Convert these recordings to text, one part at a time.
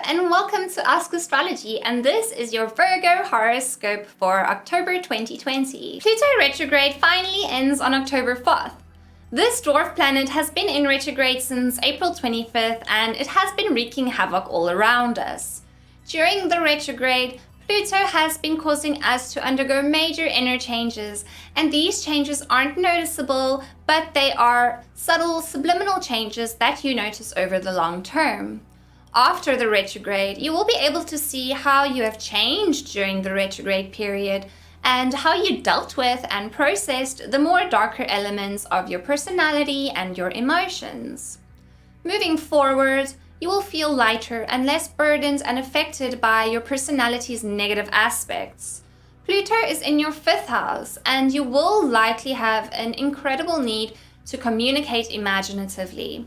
and welcome to Ask Astrology, and this is your Virgo horoscope for October 2020. Pluto retrograde finally ends on October 4th. This dwarf planet has been in retrograde since April 25th, and it has been wreaking havoc all around us. During the retrograde, Pluto has been causing us to undergo major inner changes, and these changes aren't noticeable, but they are subtle, subliminal changes that you notice over the long term. After the retrograde, you will be able to see how you have changed during the retrograde period and how you dealt with and processed the more darker elements of your personality and your emotions. Moving forward, you will feel lighter and less burdened and affected by your personality's negative aspects. Pluto is in your 5th house, and you will likely have an incredible need to communicate imaginatively.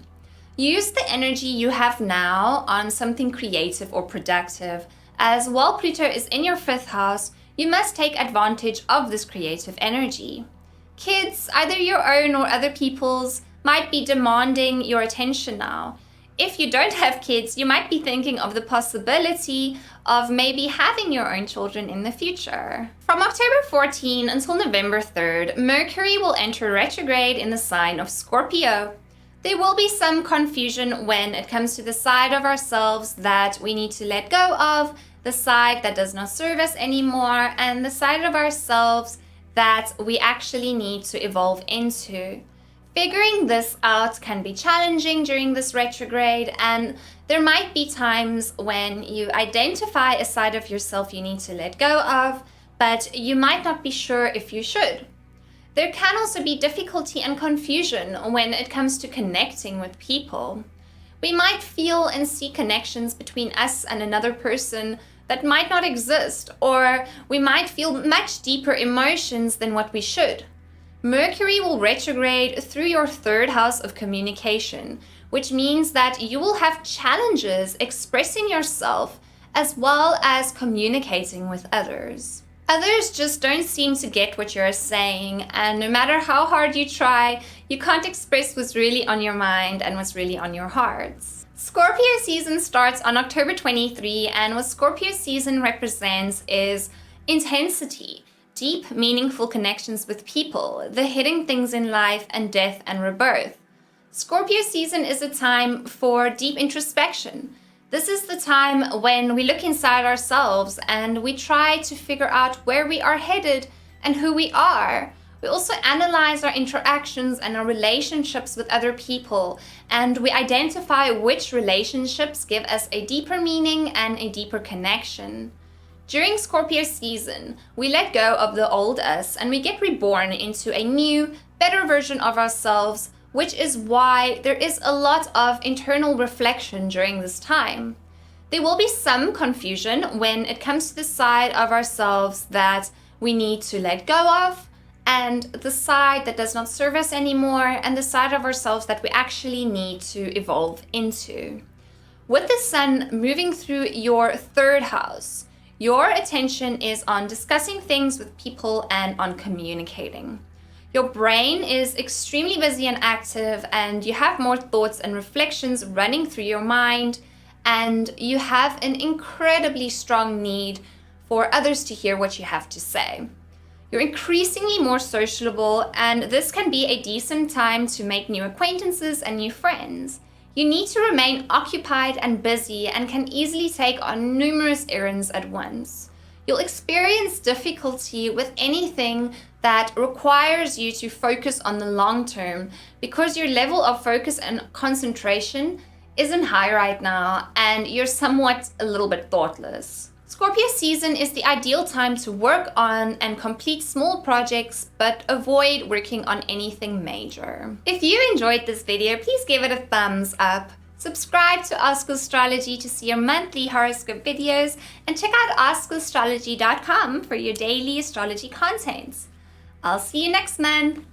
Use the energy you have now on something creative or productive, as while Pluto is in your 5th house, you must take advantage of this creative energy. Kids, either your own or other people's, might be demanding your attention now. If you don't have kids, you might be thinking of the possibility of maybe having your own children in the future. From October 14 until November 3rd, Mercury will enter retrograde in the sign of Scorpio. There will be some confusion when it comes to the side of ourselves that we need to let go of, the side that does not serve us anymore, and the side of ourselves that we actually need to evolve into. Figuring this out can be challenging during this retrograde, and there might be times when you identify a side of yourself you need to let go of, but you might not be sure if you should. There can also be difficulty and confusion when it comes to connecting with people. We might feel and see connections between us and another person that might not exist, or we might feel much deeper emotions than what we should. Mercury will retrograde through your 3rd house of communication, which means that you will have challenges expressing yourself as well as communicating with others. Others just don't seem to get what you're saying, and no matter how hard you try, you can't express what's really on your mind and what's really on your hearts. Scorpio season starts on October 23, and what Scorpio season represents is intensity, deep, meaningful connections with people, the hidden things in life, and death and rebirth. Scorpio season is a time for deep introspection. This is the time when we look inside ourselves and we try to figure out where we are headed and who we are. We also analyze our interactions and our relationships with other people, and we identify which relationships give us a deeper meaning and a deeper connection. During Scorpio season, we let go of the old us and we get reborn into a new, better version of ourselves, which is why there is a lot of internal reflection during this time. There will be some confusion when it comes to the side of ourselves that we need to let go of, and the side that does not serve us anymore, and the side of ourselves that we actually need to evolve into. With the sun moving through your 3rd house, your attention is on discussing things with people and on communicating. Your brain is extremely busy and active, and you have more thoughts and reflections running through your mind, and you have an incredibly strong need for others to hear what you have to say. You're increasingly more sociable, and this can be a decent time to make new acquaintances and new friends. You need to remain occupied and busy and can easily take on numerous errands at once. You'll experience difficulty with anything that requires you to focus on the long term because your level of focus and concentration isn't high right now and you're somewhat a little bit thoughtless. Scorpio season is the ideal time to work on and complete small projects, but avoid working on anything major. If you enjoyed this video, please give it a thumbs up. Subscribe to Ask Astrology to see your monthly horoscope videos, and check out askastrology.com for your daily astrology content. I'll see you next month.